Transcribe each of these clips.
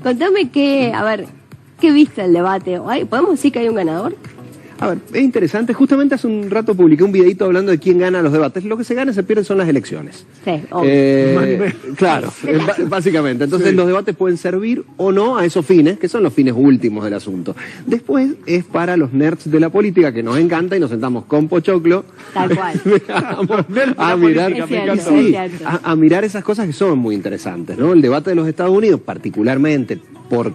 Contame a ver, ¿qué viste el debate? ¿Podemos decir que hay un ganador? A ver, es interesante. Justamente hace un rato publiqué un videito hablando de quién gana los debates. Lo que se gana y se pierde son las elecciones. Sí, obvio. Claro, básicamente. Entonces los debates pueden servir o no a esos fines, que son los fines últimos del asunto. Después es para los nerds de la política, que nos encanta y nos sentamos con pochoclo. Tal cual. a mirar, a mirar esas cosas que son muy interesantes, ¿no? El debate de los Estados Unidos, particularmente por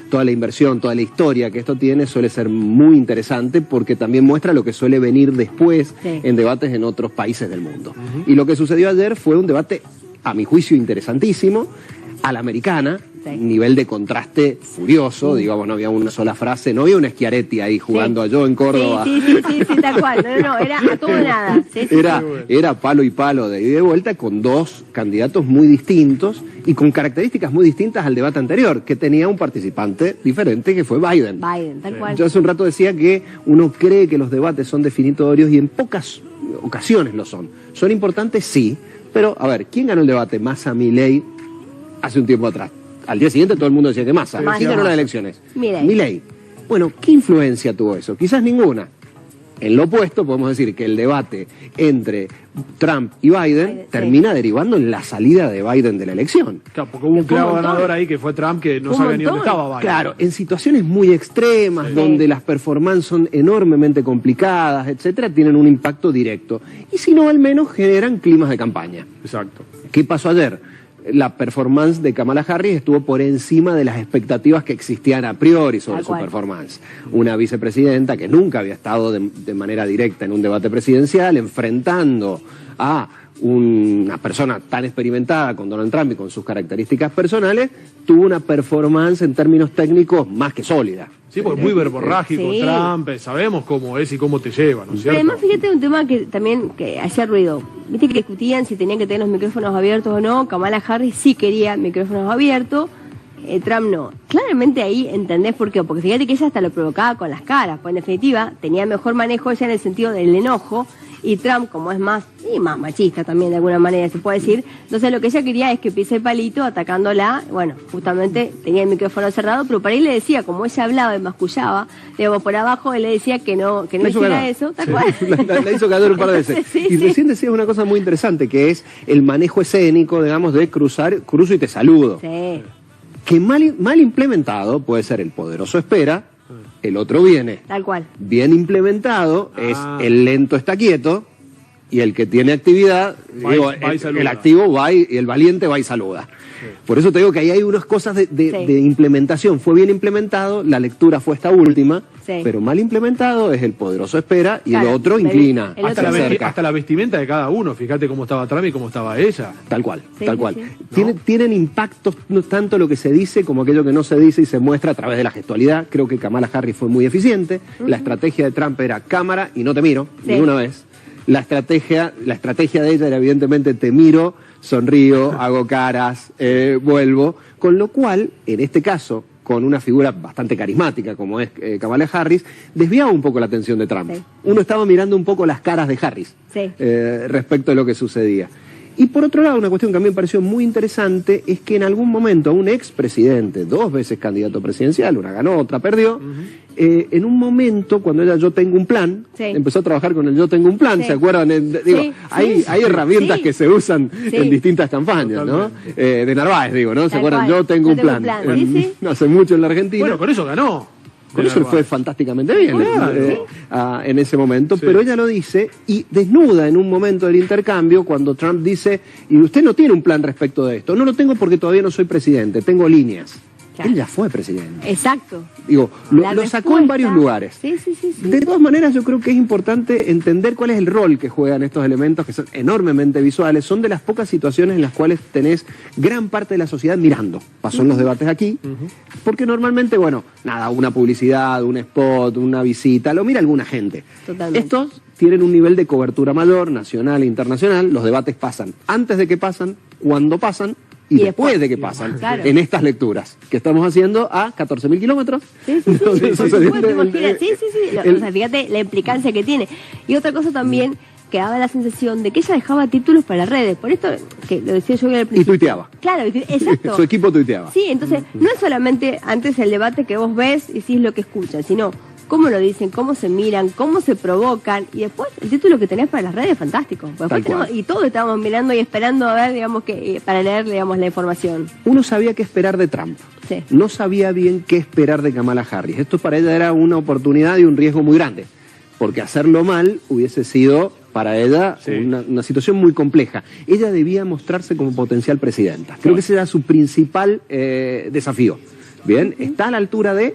toda la inversión, toda la historia que esto tiene, suele ser muy interesante porque también muestra lo que suele venir después en debates en otros países del mundo. Y lo que sucedió ayer fue un debate, a mi juicio, interesantísimo, a la americana, nivel de contraste furioso, digamos, no había una sola frase, no había un Schiaretti ahí jugando a yo en Córdoba. Sí, tal cual, no, era a todo nada. Era palo y palo de ida y de vuelta con dos candidatos muy distintos y con características muy distintas al debate anterior, que tenía un participante diferente que fue Biden. Tal cual. Yo hace un rato decía que uno cree que los debates son definitorios y en pocas ocasiones lo son. Son importantes, sí, pero a ver, ¿quién ganó el debate? Massa, Milei, hace un tiempo atrás. Al día siguiente todo el mundo decía que Massa. ¿Quién ganó las elecciones? Milei. Bueno, ¿qué influencia tuvo eso? Quizás ninguna. En lo opuesto, podemos decir que el debate entre Trump y Biden termina derivando en la salida de Biden de la elección. Claro, porque hubo un claro ganador ahí que fue Trump, que no sabía ni dónde estaba Biden. Claro, en situaciones muy extremas, donde las performances son enormemente complicadas, etcétera, tienen un impacto directo. Y si no, al menos generan climas de campaña. Exacto. ¿Qué pasó ayer? La performance de Kamala Harris estuvo por encima de las expectativas que existían a priori sobre su performance. Una vicepresidenta que nunca había estado de manera directa en un debate presidencial, enfrentando a una persona tan experimentada con Donald Trump y con sus características personales, tuvo una performance en términos técnicos más que sólida. Sí, porque muy verborrágico Trump, sabemos cómo es y cómo te lleva, ¿no es cierto? Pero además, fíjate un tema que también hacía ruido. Viste que discutían si tenían que tener los micrófonos abiertos o no. Kamala Harris sí quería micrófonos abiertos, Trump no. Claramente ahí entendés por qué, porque fíjate que ella hasta lo provocaba con las caras, pues en definitiva tenía mejor manejo ella en el sentido del enojo, y Trump, como es más machista también de alguna manera se puede decir, entonces lo que ella quería es que pise el palito atacándola. Bueno, justamente tenía el micrófono cerrado, pero para él le decía, como ella hablaba y mascullaba, digamos, por abajo él le decía que no hiciera eso, tal cual. La hizo caer un par de veces. Y recién decías una cosa muy interesante, que es el manejo escénico, digamos, de cruzo y te saludo. Que mal implementado puede ser el poderoso espera, el otro viene. Tal cual. Bien implementado es el lento está quieto y el que tiene actividad, el activo va y el valiente va y saluda. Por eso te digo que ahí hay unas cosas de implementación. Fue bien implementado, la lectura fue esta última, pero mal implementado es el poderoso espera y el otro inclina. Hasta la vestimenta de cada uno, fíjate cómo estaba Trump y cómo estaba ella. Tal cual. Tienen impactos no tanto lo que se dice como aquello que no se dice y se muestra a través de la gestualidad. Creo que Kamala Harris fue muy eficiente. La estrategia de Trump era cámara y no te miro, ninguna vez. La estrategia de ella era evidentemente te miro, sonrío, hago caras, vuelvo, con lo cual, en este caso, con una figura bastante carismática como es Kamala Harris, desviaba un poco la atención de Trump. Uno estaba mirando un poco las caras de Harris respecto a lo que sucedía. Y por otro lado, una cuestión que a mí me pareció muy interesante es que en algún momento un expresidente, 2 veces candidato presidencial, una ganó, otra perdió, en un momento, cuando ella yo tengo un plan, empezó a trabajar con el yo tengo un plan, ¿se acuerdan? Hay herramientas que se usan en distintas campañas, ¿no? De Narváez, ¿no? ¿Se acuerdan? Yo tengo un plan. Hace mucho en la Argentina. Bueno, con eso ganó. Con eso le fue fantásticamente bien en ese momento, pero ella lo dice y desnuda en un momento del intercambio cuando Trump dice, y usted no tiene un plan respecto de esto. No lo tengo porque todavía no soy presidente, tengo líneas. Él ya fue presidente. Exacto. Digo, lo sacó en varios lugares. De todas maneras, yo creo que es importante entender cuál es el rol que juegan estos elementos que son enormemente visuales. Son de las pocas situaciones en las cuales tenés gran parte de la sociedad mirando. Pasó en los debates aquí, porque normalmente, una publicidad, un spot, una visita, lo mira alguna gente. Totalmente. Estos tienen un nivel de cobertura mayor, nacional e internacional. Los debates pasan antes de que pasan, cuando pasan, y después de que pasan en estas lecturas que estamos haciendo a 14.000 kilómetros. Fíjate la implicancia que tiene. Y otra cosa también que daba la sensación de que ella dejaba títulos para las redes. Por esto, que lo decía yo al principio. Y tuiteaba. Claro, exacto. Su equipo tuiteaba. Sí, entonces, no es solamente antes el debate que vos ves y decís lo que escuchas, sino cómo lo dicen, cómo se miran, cómo se provocan, y después el título que tenés para las redes es fantástico. Y todos estábamos mirando y esperando a ver, digamos, para leer, digamos, la información. Uno sabía qué esperar de Trump. Sí. No sabía bien qué esperar de Kamala Harris. Esto para ella era una oportunidad y un riesgo muy grande, porque hacerlo mal hubiese sido para ella una situación muy compleja. Ella debía mostrarse como potencial presidenta. Creo que ese era su principal desafío. Bien, está a la altura de...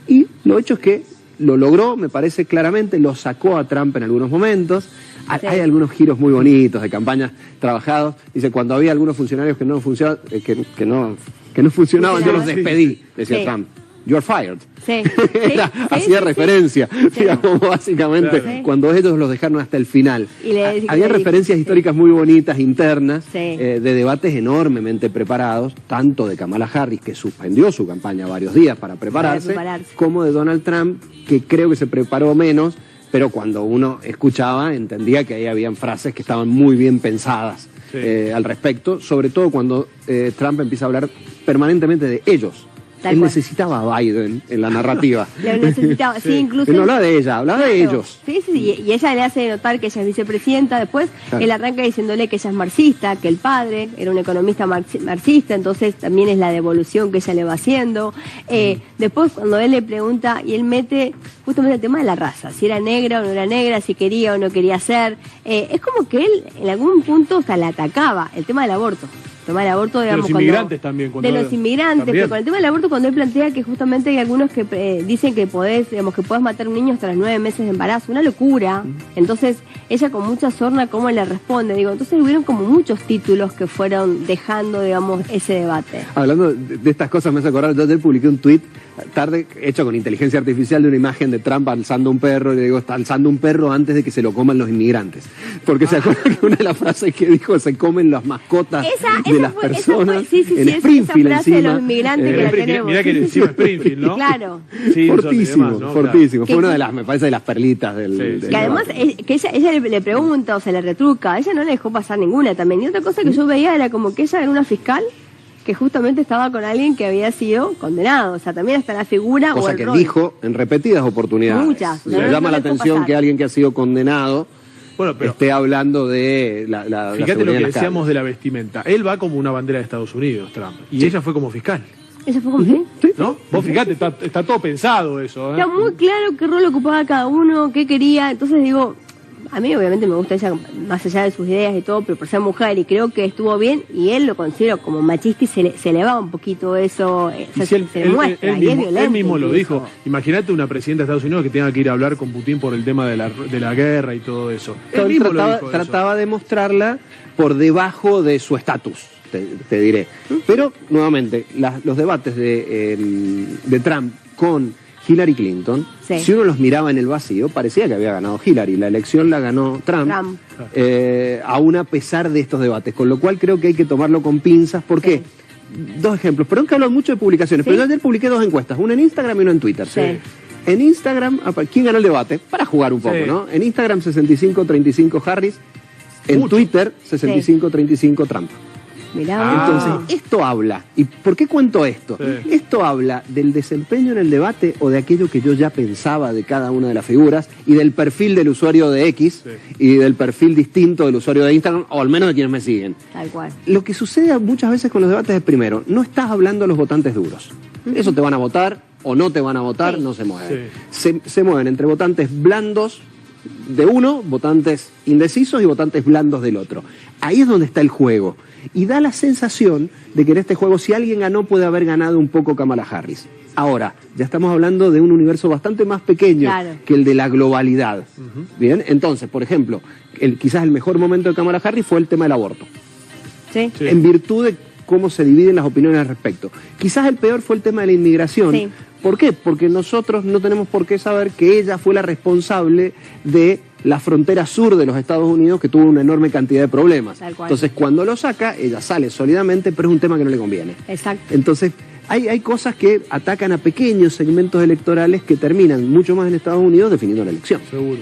Y lo hecho es que lo logró, me parece claramente, lo sacó a Trump en algunos momentos. Hay algunos giros muy bonitos de campañas trabajados. Dice, cuando había algunos funcionarios que no funcionaban, que no funcionaban, yo los despedí, decía Trump. You're fired. Sí. Hacía referencia, digamos, básicamente, cuando ellos los dejaron hasta el final. Había referencias históricas muy bonitas, internas, de debates enormemente preparados, tanto de Kamala Harris, que suspendió su campaña varios días para prepararse, como de Donald Trump, que creo que se preparó menos, pero cuando uno escuchaba entendía que ahí habían frases que estaban muy bien pensadas al respecto, sobre todo cuando Trump empieza a hablar permanentemente de ellos. Él necesitaba a Biden en la narrativa. Lo necesitaba, sí, incluso. Él no hablaba de ella, hablaba de ellos. Sí, y ella le hace notar que ella es vicepresidenta. Después, él arranca diciéndole que ella es marxista, que el padre era un economista marxista, entonces también es la devolución que ella le va haciendo. Después, cuando él le pregunta, y él mete justamente el tema de la raza, si era negra o no era negra, si quería o no quería ser. Es como que él, en algún punto, hasta la atacaba, el tema del aborto. El tema del aborto, digamos, de los inmigrantes también. De los inmigrantes, pero con el tema del aborto, cuando él plantea que justamente hay algunos que dicen que podés matar a un niño hasta los 9 meses de embarazo, una locura. Entonces, ella con mucha sorna, ¿cómo le responde? Digo, entonces hubieron como muchos títulos que fueron dejando, digamos, ese debate. Hablando de estas cosas, me hace acordar, yo ayer publiqué un tuit tarde, hecho con inteligencia artificial, de una imagen de Trump alzando un perro, y le digo, está alzando un perro antes de que se lo coman los inmigrantes. Porque se acuerdan que una de las frases que dijo, se comen las mascotas de las personas. En Springfield, esa frase de los inmigrantes que la tenemos. Mirá que encima Springfield, ¿no? Claro. Fortísimo, demás, ¿no? fortísimo. Claro. Fue una de las, me parece, de las perlitas del que además, que ella le pregunta o se le retruca, ella no le dejó pasar ninguna también. Y otra cosa que yo veía era como que ella era una fiscal que justamente estaba con alguien que había sido condenado. O sea, también hasta la figura cosa o el que rol. Dijo en repetidas oportunidades. Muchas. Me llama la atención que alguien que ha sido condenado esté hablando de la fíjate lo que decíamos calles. de la vestimenta. Él va como una bandera de Estados Unidos, Trump. Y ella fue como fiscal. ¿Ella fue como sí? ¿No? Vos fíjate, está todo pensado eso. Está muy claro qué rol ocupaba cada uno, qué quería. Entonces digo, a mí obviamente me gusta ella más allá de sus ideas y todo, pero por ser mujer, y creo que estuvo bien, y él lo considero como machista y se le va un poquito eso, se muestra, y es violento. Él mismo lo dijo. Imagínate una presidenta de Estados Unidos que tenga que ir a hablar con Putin por el tema de la guerra y todo eso. Él mismo trataba de mostrarla por debajo de su estatus, te diré. Pero, nuevamente, los debates de Trump con Hillary Clinton, si uno los miraba en el vacío, parecía que había ganado Hillary. La elección la ganó Trump. Aún a pesar de estos debates. Con lo cual creo que hay que tomarlo con pinzas. ¿Por qué? Dos ejemplos. Perdón que hablo mucho de publicaciones, pero yo ayer publiqué 2 encuestas, una en Instagram y una en Twitter. En Instagram, ¿quién ganó el debate? Para jugar un poco, ¿no? En Instagram 65-35 Harris, en Twitter 65-35 Trump. Mirá. Entonces, esto habla, ¿y por qué cuento esto? Esto habla del desempeño en el debate o de aquello que yo ya pensaba de cada una de las figuras y del perfil del usuario de X y del perfil distinto del usuario de Instagram, o al menos de quienes me siguen. Tal cual. Lo que sucede muchas veces con los debates es, primero, no estás hablando a los votantes duros. Eso te van a votar o no te van a votar, no se mueven. Se mueven entre votantes blandos de uno, votantes indecisos y votantes blandos del otro. Ahí es donde está el juego. Y da la sensación de que en este juego, si alguien ganó, puede haber ganado un poco Kamala Harris. Ahora, ya estamos hablando de un universo bastante más pequeño que el de la globalidad. Bien, entonces, por ejemplo, quizás el mejor momento de Kamala Harris fue el tema del aborto. En virtud de cómo se dividen las opiniones al respecto. Quizás el peor fue el tema de la inmigración. ¿Por qué? Porque nosotros no tenemos por qué saber que ella fue la responsable de la frontera sur de los Estados Unidos, que tuvo una enorme cantidad de problemas. Entonces, cuando lo saca, ella sale sólidamente, pero es un tema que no le conviene. Entonces, hay cosas que atacan a pequeños segmentos electorales que terminan mucho más en Estados Unidos definiendo la elección. Seguro.